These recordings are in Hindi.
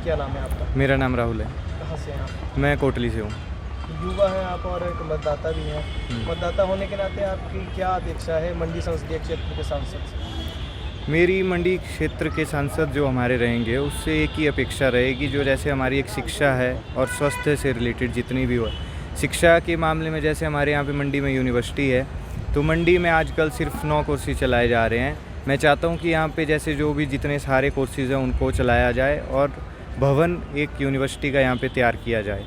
क्या नाम है आपका? मेरा नाम राहुल है। कहाँ से हैं आप? मैं कोटली से हूँ। युवा हैं आप और एक मतदाता भी हैं। मतदाता होने के नाते आपकी क्या अपेक्षा है मंडी संसदीय क्षेत्र के सांसद से? मेरी मंडी क्षेत्र के सांसद जो हमारे रहेंगे उससे एक ही अपेक्षा रहेगी, जो जैसे हमारी एक शिक्षा है और स्वास्थ्य से रिलेटेड जितनी भी हो। शिक्षा के मामले में जैसे हमारे यहाँ पे मंडी में यूनिवर्सिटी है, तो मंडी में आजकल सिर्फ 9 कोर्सेज चलाए जा रहे हैं। मैं चाहता हूँ कि यहाँ पे जैसे जो भी जितने सारे कोर्सेज हैं उनको चलाया जाए और भवन एक यूनिवर्सिटी का यहाँ पे तैयार किया जाए।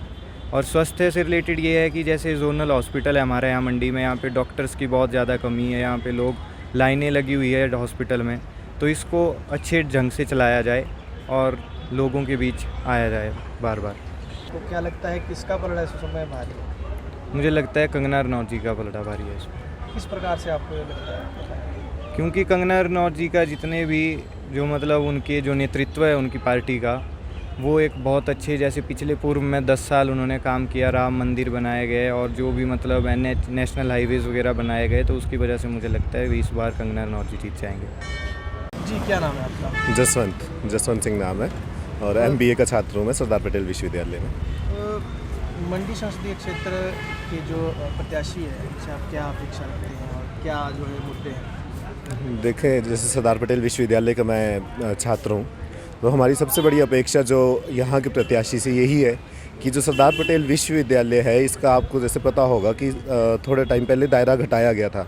और स्वास्थ्य से रिलेटेड ये है कि जैसे जोनल हॉस्पिटल है हमारे यहाँ मंडी में, यहाँ पे डॉक्टर्स की बहुत ज़्यादा कमी है, यहाँ पे लोग लाइनें लगी हुई है हॉस्पिटल में, तो इसको अच्छे ढंग से चलाया जाए और लोगों के बीच आया जाए बार बार। तो क्या लगता है किसका पलड़ा इस समय भारी है? मुझे लगता है कंगना रनौत जी का पलड़ा भारी है इसमें। किस प्रकार से आपको ये लगता है? क्योंकि कंगना रनौत जी का जितने भी जो मतलब उनके जो नेतृत्व है उनकी पार्टी का, वो एक बहुत अच्छे, जैसे पिछले पूर्व में 10 साल उन्होंने काम किया, राम मंदिर बनाए गए और जो भी मतलब नेशनल हाईवेज़ वगैरह बनाए गए, तो उसकी वजह से मुझे लगता है कि इस बार कंगना रनौत जी जीत जाएंगे। जी क्या नाम है आपका? जसवंत सिंह नाम है और MBA का छात्र हूँ मैं सरदार पटेल विश्वविद्यालय में। मंडी संसदीय क्षेत्र के जो प्रत्याशी है उनसे आप क्या अपेक्षा रखते हैं और क्या जो है मुद्दे हैं? देखें, जैसे सरदार पटेल विश्वविद्यालय का मैं छात्र हूँ, तो हमारी सबसे बड़ी अपेक्षा जो यहाँ के प्रत्याशी से यही है कि जो सरदार पटेल विश्वविद्यालय है, इसका आपको जैसे पता होगा कि थोड़े टाइम पहले दायरा घटाया गया था।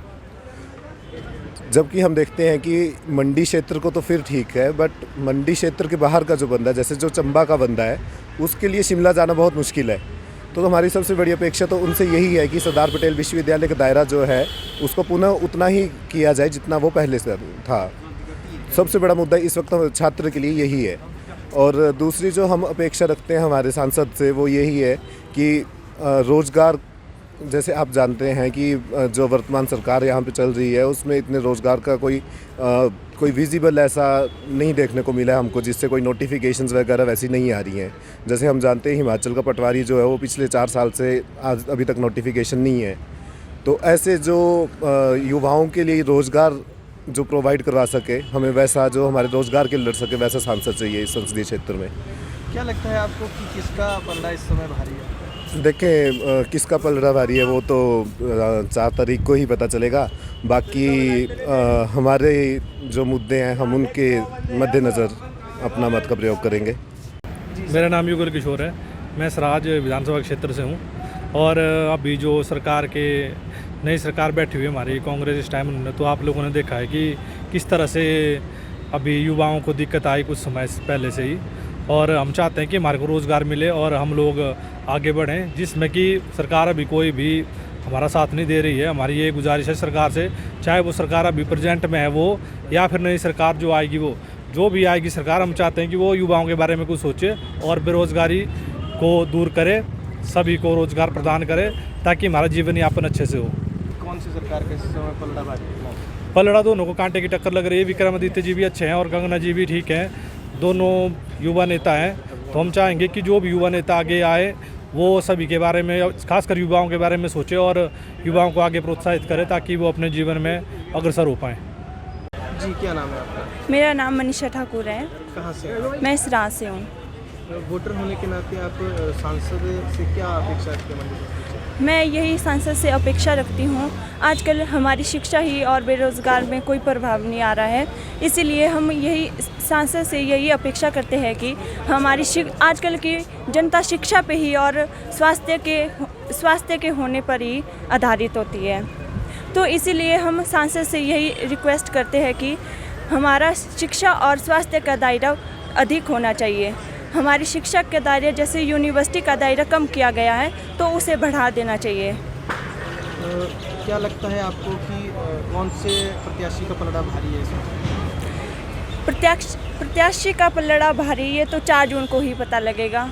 जबकि हम देखते हैं कि मंडी क्षेत्र को तो फिर ठीक है, बट मंडी क्षेत्र के बाहर का जो बंदा, जैसे जो चंबा का बंदा है, उसके लिए शिमला जाना बहुत मुश्किल है। तो हमारी सबसे बड़ी अपेक्षा तो उनसे यही है कि सरदार पटेल विश्वविद्यालय का दायरा जो है उसको पुनः उतना ही किया जाए जितना वो पहले से था। सबसे बड़ा मुद्दा इस वक्त छात्र के लिए यही है। और दूसरी जो हम अपेक्षा रखते हैं हमारे सांसद से, वो यही है कि रोज़गार, जैसे आप जानते हैं कि जो वर्तमान सरकार यहाँ पे चल रही है उसमें इतने रोज़गार का कोई विजिबल ऐसा नहीं देखने को मिला है हमको, जिससे कोई नोटिफिकेशंस वगैरह वैसी नहीं आ रही हैं। जैसे हम जानते हैं हिमाचल का पटवारी जो है वो पिछले 4 साल से आज अभी तक नोटिफिकेशन नहीं है। तो ऐसे जो युवाओं के लिए रोज़गार जो प्रोवाइड करवा सके, हमें वैसा जो हमारे रोज़गार के लिए लड़ सके, वैसा सांसद चाहिए इस संसदीय क्षेत्र में। क्या लगता है आपको कि किसका पलड़ा इस समय भारी है? देखें, किसका पलड़ा भारी है वो तो 4 तारीख को ही पता चलेगा। बाकी हमारे जो मुद्दे हैं हम उनके मद्देनज़र अपना मत का प्रयोग करेंगे। मेरा नाम युगल किशोर है, मैं सराज विधानसभा क्षेत्र से हूँ। और अभी जो सरकार के नई सरकार बैठी हुई है हमारी कांग्रेस इस टाइम में, तो आप लोगों ने देखा है कि किस तरह से अभी युवाओं को दिक्कत आई कुछ समय पहले से ही। और हम चाहते हैं कि हमारे को रोज़गार मिले और हम लोग आगे बढ़ें, जिसमें कि सरकार अभी कोई भी हमारा साथ नहीं दे रही है। हमारी ये गुजारिश है सरकार से, चाहे वो सरकार अभी प्रेजेंट में है वो या फिर नई सरकार जो आएगी, वो जो भी आएगी सरकार, हम चाहते हैं कि वो युवाओं के बारे में कुछ सोचे और बेरोज़गारी को दूर करे, सभी को रोज़गार प्रदान करे ताकि हमारा जीवन यापन अच्छे से हो। कौन सी सरकार के इस समय पलड़ा भारी है? पलड़ा दोनों को कांटे की टक्कर लग रही है। विक्रमादित्य जी भी अच्छे हैं और कंगना जी भी ठीक हैं, दोनों युवा नेता हैं। तो हम चाहेंगे कि जो भी युवा नेता आगे आए वो सभी के बारे में, खासकर युवाओं के बारे में सोचे और युवाओं को आगे प्रोत्साहित करे ताकि वो अपने जीवन में अग्रसर हो पाएँ। जी क्या नाम है आपका? मेरा नाम मनीषा ठाकुर है। कहाँ से हैं? मैं सराज से हूँ। वोटर होने के नाते आप सांसद से क्या अपेक्षा रखते हैं मंडी संसदीय क्षेत्र? मैं यही सांसद से अपेक्षा रखती हूँ। आजकल हमारी शिक्षा ही और बेरोज़गार में कोई प्रभाव नहीं आ रहा है, इसीलिए हम यही सांसद से यही अपेक्षा करते हैं कि हमारी आजकल की जनता शिक्षा पे ही और स्वास्थ्य के होने पर ही आधारित होती है। तो इसीलिए हम सांसद से यही रिक्वेस्ट करते हैं कि हमारा शिक्षा और स्वास्थ्य का दायरा अधिक होना चाहिए। हमारी शिक्षा के दायरे जैसे यूनिवर्सिटी का दायरा कम किया गया है, तो उसे बढ़ा देना चाहिए। क्या लगता है आपको कि कौन से प्रत्याशी का पलड़ा भारी है इसमें? प्रत्याशी का पलड़ा भारी है तो 4 जून को ही पता लगेगा।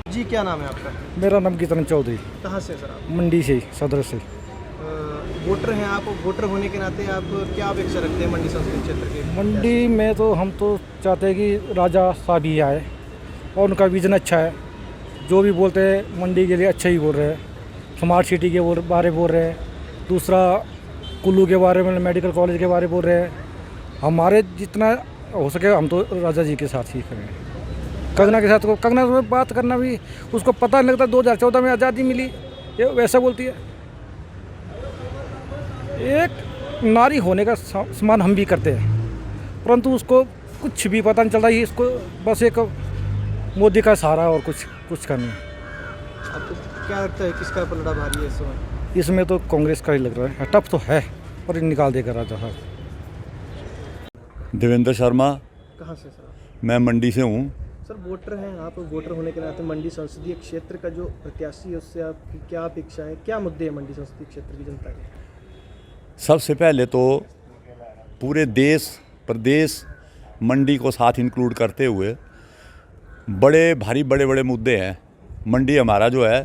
जी क्या नाम है आपका? मेरा नाम कीर्तन चौधरी। कहाँ से सर आप? मंडी से, सदर से। वोटर हैं आप, वोटर होने के नाते आप क्या अपेक्षा रखते हैं मंडी संसदीय क्षेत्र के? मंडी में तो हम तो चाहते हैं कि राजा साहब ही आए और उनका विजन अच्छा है। जो भी बोलते हैं मंडी के लिए अच्छा ही बोल रहे हैं। स्मार्ट सिटी के बारे बोल रहे हैं, दूसरा कुल्लू के बारे में, मेडिकल कॉलेज के बारे बोल रहे हैं। हमारे जितना हो सके हम तो राजा जी के साथ ही करें। कंगना के साथ को कंगना से बात करना भी उसको पता नहीं लगता 2014 में आज़ादी मिली, ये वैसा बोलती है। एक नारी होने का सम्मान हम भी करते हैं, परंतु उसको कुछ भी पता नहीं चलता, ये इसको बस एक मोदी का सहारा और कुछ का नहीं। आपको क्या लगता है किसका पलड़ा भारी है इस समय? इसमें तो कांग्रेस का ही लग रहा है, टफ तो है पर निकाल देगा राजा साहब। देवेंद्र शर्मा, कहाँ से सर? मैं मंडी से हूँ। सर वोटर हैं आप, वोटर होने के नाते मंडी संसदीय क्षेत्र का जो प्रत्याशी है उससे आपकी क्या अपेक्षा है, क्या मुद्दे हैं मंडी संसदीय क्षेत्र की जनता के? सबसे पहले तो पूरे देश प्रदेश मंडी को साथ इंक्लूड करते हुए बड़े बड़े मुद्दे हैं। मंडी हमारा जो है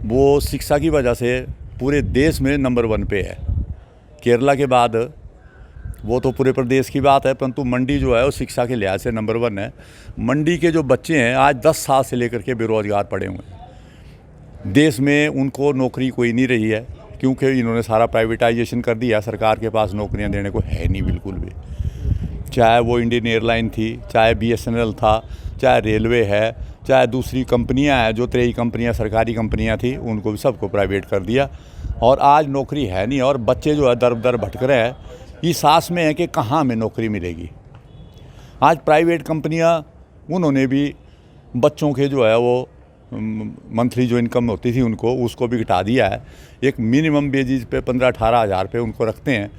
वो शिक्षा की वजह से पूरे देश में नंबर 1 पे है। केरला के बाद वो तो पूरे प्रदेश की बात है, परंतु मंडी जो है वो शिक्षा के लिहाज से नंबर 1 है। मंडी के जो बच्चे हैं आज 10 साल से लेकर के बेरोजगार पड़े हुए हैं। देश में उनको नौकरी कोई नहीं रही है, क्योंकि इन्होंने सारा प्राइवेटाइजेशन कर दिया। सरकार के पास नौकरियां देने को है नहीं बिल्कुल भी, चाहे वो इंडियन एयरलाइन थी, चाहे BSNL था, चाहे रेलवे है, चाहे दूसरी कंपनियां हैं, जो 23 कंपनियां सरकारी कंपनियां थी उनको भी सबको प्राइवेट कर दिया। और आज नौकरी है नहीं और बच्चे जो है दर दर भटक रहे हैं, इस आस में है कि कहाँ हमें नौकरी मिलेगी। आज प्राइवेट कंपनियां उन्होंने भी बच्चों के जो है वो मंथली जो इनकम होती थी उनको उसको भी घटा दिया है। एक मिनिमम वेजेज पे 15-18 हज़ार पे उनको रखते हैं,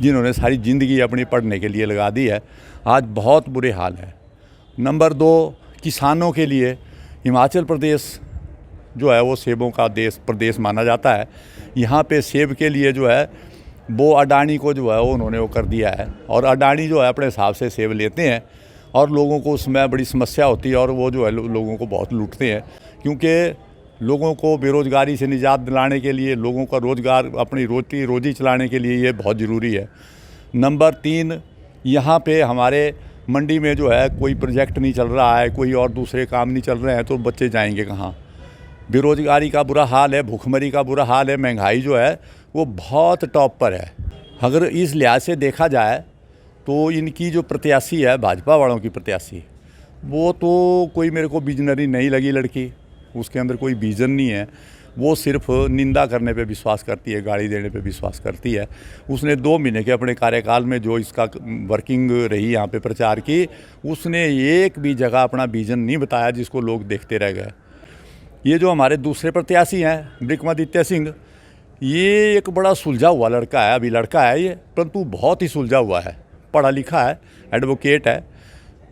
जिन्होंने सारी ज़िंदगी अपनी पढ़ने के लिए लगा दी है। आज बहुत बुरे हाल है। नंबर 2, किसानों के लिए हिमाचल प्रदेश जो है वो सेबों का प्रदेश माना जाता है। यहाँ पे सेब के लिए जो है वो अडानी को जो है वो उन्होंने वो कर दिया है, और अडानी जो है अपने हिसाब से सेब लेते हैं और लोगों को उसमें बड़ी समस्या होती है और वो जो है लोगों को बहुत लूटते हैं। क्योंकि लोगों को बेरोज़गारी से निजात दिलाने के लिए, लोगों का रोज़गार, अपनी रोजी चलाने के लिए ये बहुत ज़रूरी है। नंबर 3, यहाँ पे हमारे मंडी में जो है कोई प्रोजेक्ट नहीं चल रहा है, कोई और दूसरे काम नहीं चल रहे हैं, तो बच्चे जाएंगे कहाँ? बेरोज़गारी का बुरा हाल है, भूखमरी का बुरा हाल है, महंगाई जो है वो बहुत टॉप पर है। अगर इस लिहाज से देखा जाए तो इनकी जो प्रत्याशी है, भाजपा वालों की प्रत्याशी, वो तो कोई मेरे को विजनरी नहीं लगी लड़की। उसके अंदर कोई विज़न नहीं है, वो सिर्फ निंदा करने पे विश्वास करती है, गाली देने पे विश्वास करती है। उसने 2 महीने के अपने कार्यकाल में जो इसका वर्किंग रही यहाँ पे प्रचार की, उसने एक भी जगह अपना विज़न नहीं बताया जिसको लोग देखते रह गए। ये जो हमारे दूसरे प्रत्याशी हैं विक्रमादित्य सिंह, ये एक बड़ा सुलझा हुआ लड़का है, अभी लड़का है ये, परंतु बहुत ही सुलझा हुआ है, पढ़ा लिखा है, एडवोकेट है,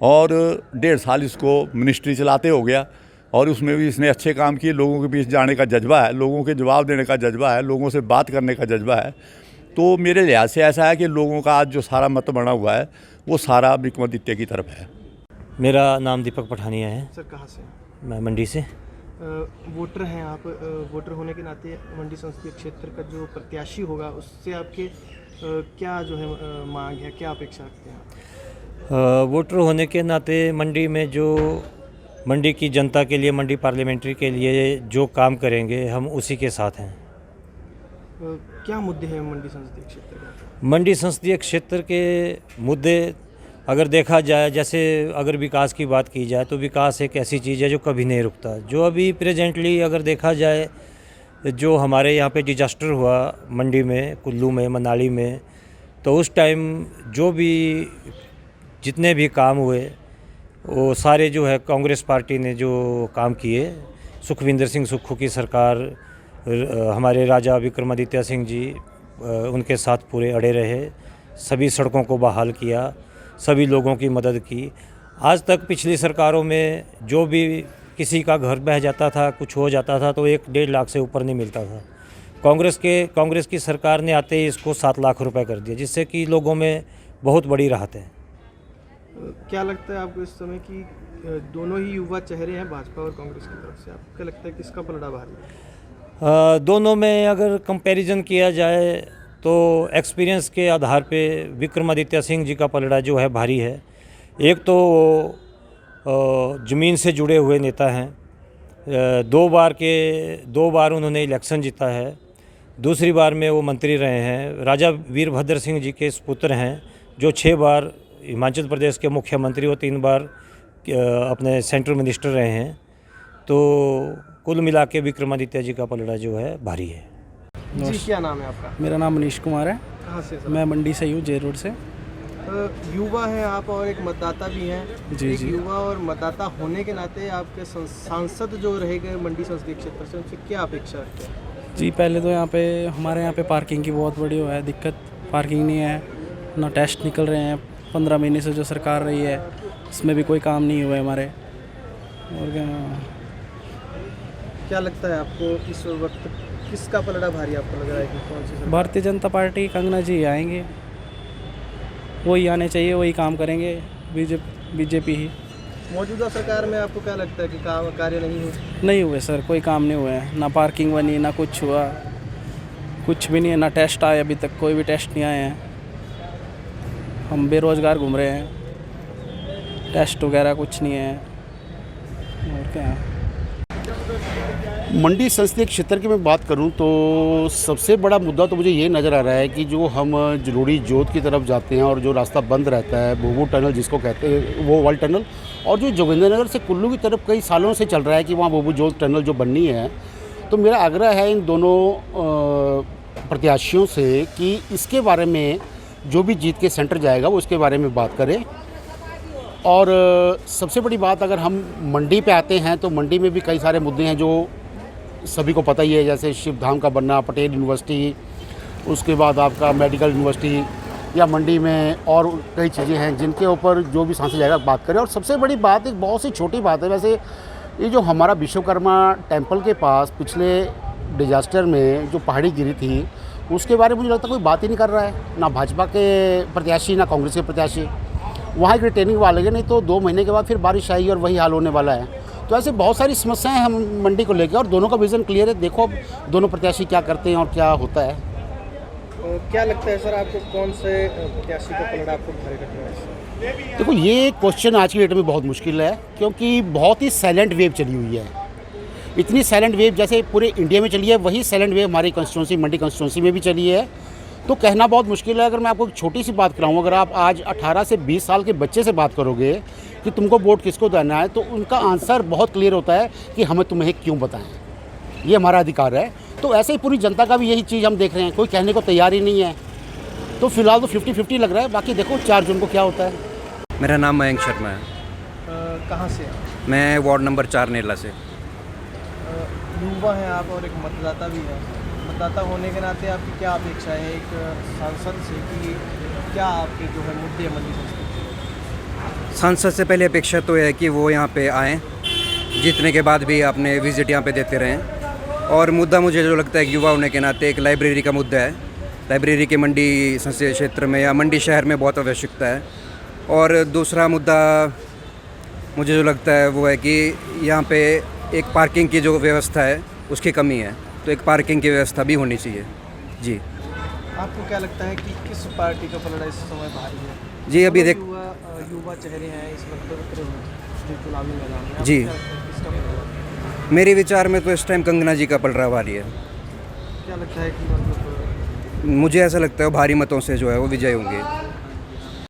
और 1.5 साल इसको मिनिस्ट्री चलाते हो गया और उसमें भी इसने अच्छे काम किए। लोगों के बीच जाने का जज्बा है, लोगों के जवाब देने का जज्बा है, लोगों से बात करने का जज्बा है। तो मेरे लिहाज से ऐसा है कि लोगों का आज जो सारा मत बना हुआ है वो सारा विक्रमादित्य की तरफ है। मेरा नाम दीपक पठानिया है। सर कहाँ से? मैं मंडी से। वोटर हैं आप, वोटर होने के नाते मंडी संसदीय क्षेत्र का जो प्रत्याशी होगा उससे आपके क्या जो है मांग है, क्या अपेक्षा रखते हैं आप? वोटर होने के नाते मंडी में जो मंडी की जनता के लिए, मंडी पार्लियामेंट्री के लिए जो काम करेंगे हम उसी के साथ हैं। क्या मुद्दे हैं मंडी संसदीय क्षेत्र के? मंडी संसदीय क्षेत्र के मुद्दे अगर देखा जाए, जैसे अगर विकास की बात की जाए तो विकास एक ऐसी चीज़ है जो कभी नहीं रुकता। जो अभी प्रेजेंटली अगर देखा जाए, जो हमारे यहाँ पे डिजास्टर हुआ मंडी में, कुल्लू में, मनाली में, तो उस टाइम जो भी जितने भी काम हुए वो सारे जो है कांग्रेस पार्टी ने जो काम किए, सुखविंदर सिंह सुक्खू की सरकार, हमारे राजा विक्रमादित्य सिंह जी उनके साथ पूरे अड़े रहे, सभी सड़कों को बहाल किया, सभी लोगों की मदद की। आज तक पिछली सरकारों में जो भी किसी का घर बह जाता था, कुछ हो जाता था, तो 1-1.5 लाख से ऊपर नहीं मिलता था। कांग्रेस की सरकार ने आते ही इसको 7 लाख रुपए कर दिया, जिससे कि लोगों में बहुत बड़ी राहत है। क्या लगता है आपको इस समय कि दोनों ही युवा चेहरे हैं भाजपा और कांग्रेस की तरफ से, आपको क्या लगता है किसका पलड़ा भारी है? दोनों में अगर कंपैरिजन किया जाए तो एक्सपीरियंस के आधार पे विक्रमादित्य सिंह जी का पलड़ा जो है भारी है। एक तो ज़मीन से जुड़े हुए नेता हैं, 2 बार उन्होंने इलेक्शन जीता है, दूसरी बार में वो मंत्री रहे हैं। राजा वीरभद्र सिंह जी के पुत्र हैं जो 6 बार हिमाचल प्रदेश के मुख्यमंत्री, वो 3 बार अपने सेंट्रल मिनिस्टर रहे हैं, तो कुल मिला के विक्रमादित्य जी का पलड़ा जो है भारी है। जी, क्या नाम है आपका? मेरा नाम मनीष कुमार है। कहाँ से सर? मैं मंडी से ही हूँ, जे रोड से। युवा हैं आप और एक मतदाता भी हैं। जी, एक जी। युवा और मतदाता होने के नाते आपके सांसद जो रहेंगे मंडी संसदीय क्षेत्र से, उनसे क्या अपेक्षा रखते हैं? जी, पहले तो यहाँ पे हमारे यहाँ पे पार्किंग की बहुत बड़ी वो है दिक्कत। पार्किंग नहीं है, ना टेस्ट निकल रहे हैं। 15 महीने से जो सरकार रही है उसमें भी कोई काम नहीं हुआ है हमारे। और क्या लगता है आपको इस वक्त किसका पलड़ा भारी आपको लग रहा है कि कौन सी सरकार? भारतीय जनता पार्टी कंगना जी आएंगे, वही आने चाहिए, वही काम करेंगे। बीजेपी ही। मौजूदा सरकार में आपको क्या लगता है कि काम कार्य नहीं हुए? नहीं हुए सर, कोई काम नहीं हुआ है। ना पार्किंग बनी, ना कुछ हुआ, कुछ भी नहीं है। ना टेस्ट आए, अभी तक कोई भी टेस्ट नहीं आए हैं। हम बेरोज़गार घूम रहे हैं, टेस्ट वगैरह कुछ नहीं है। और क्या, मंडी संसदीय क्षेत्र की मैं बात करूं तो सबसे बड़ा मुद्दा तो मुझे ये नज़र आ रहा है कि जो हम जलोड़ी जोत की तरफ जाते हैं और जो रास्ता बंद रहता है, भूभू टनल जिसको कहते हैं, वो वाल टनल, और जो जोगिंद्रनगर से कुल्लू की तरफ कई सालों से चल रहा है कि वहाँ भूभू जोत टनल जो बननी है। तो मेरा आग्रह है इन दोनों प्रत्याशियों से कि इसके बारे में जो भी जीत के सेंटर जाएगा वो उसके बारे में बात करें। और सबसे बड़ी बात, अगर हम मंडी पे आते हैं तो मंडी में भी कई सारे मुद्दे हैं जो सभी को पता ही है, जैसे शिव धाम का बनना, पटेल यूनिवर्सिटी, उसके बाद आपका मेडिकल यूनिवर्सिटी, या मंडी में और कई चीज़ें हैं जिनके ऊपर जो भी सांसद जाएगा बात करें। और सबसे बड़ी बात, एक बहुत सी छोटी बात है वैसे, ये जो हमारा विश्वकर्मा टेम्पल के पास पिछले डिजास्टर में जो पहाड़ी गिरी थी, उसके बारे में मुझे लगता है कोई बात ही नहीं कर रहा है, ना भाजपा के प्रत्याशी ना कांग्रेस के प्रत्याशी। वहाँ एक रिटेनिंग वाले हैं, नहीं तो 2 महीने के बाद फिर बारिश आएगी और वही हाल होने वाला है। तो ऐसे बहुत सारी समस्याएं हैं हम मंडी को लेकर, और दोनों का विज़न क्लियर है। देखो अब दोनों प्रत्याशी क्या करते हैं और क्या होता है। क्या लगता है सर आपको, कौन से प्रत्याशी का पलड़ा आपको भारी लगता है? देखो, ये क्वेश्चन आज की डेट में बहुत मुश्किल है, क्योंकि बहुत ही साइलेंट वेव चली हुई है। इतनी साइलेंट वेव जैसे पूरे इंडिया में चली है, वही साइलेंट वेव हमारी कंस्टिट्यूंसी मंडी कंस्टिट्यूंसी में भी चली है। तो कहना बहुत मुश्किल है। अगर मैं आपको एक छोटी सी बात कराऊँ, अगर आप आज 18 से 20 साल के बच्चे से बात करोगे कि तुमको वोट किसको देना है, तो उनका आंसर बहुत क्लियर होता है कि हमें तुम्हें क्यों बताएं, ये हमारा अधिकार है। तो ऐसे ही पूरी जनता का भी यही चीज़ हम देख रहे हैं, कोई कहने को तैयार ही नहीं है। तो फिलहाल तो 50-50 लग रहा है, बाकी देखो 4 जून को क्या होता है। मेरा नाम मयंक शर्मा है। कहाँ से हैं? मैं वार्ड नंबर 4 नेरला से। युवा हैं आप और एक मतदाता भी हैं। मतदाता होने के नाते आपकी क्या अपेक्षा है एक सांसद से, कि क्या आपके जो है मुद्दे मंडी संसदीय? सांसद से पहले अपेक्षा तो है कि वो यहाँ पे आएँ, जीतने के बाद भी अपने विजिट यहाँ पे देते रहें। और मुद्दा मुझे जो लगता है कि युवा होने के नाते एक लाइब्रेरी का मुद्दा है। लाइब्रेरी के मंडी संसदीय क्षेत्र में या मंडी शहर में बहुत आवश्यकता है। और दूसरा मुद्दा मुझे जो लगता है वो है कि यहाँ पे एक पार्किंग की जो व्यवस्था है उसकी कमी है, तो एक पार्किंग की व्यवस्था भी होनी चाहिए। जी, आपको क्या लगता है कि किस पार्टी का पलड़ा इस समय भारी है? जी अभी देख युवा चेहरे हैं इस वक्त उतरे हुए जो चुनावी मैदान में, जी। आपको क्या लगता है किसका पलड़ा? मेरे विचार में तो इस टाइम कंगना जी का पलड़ा भारी है। क्या लगता है कि मतलब मुझे ऐसा लगता है भारी मतों से जो है वो विजय होंगे।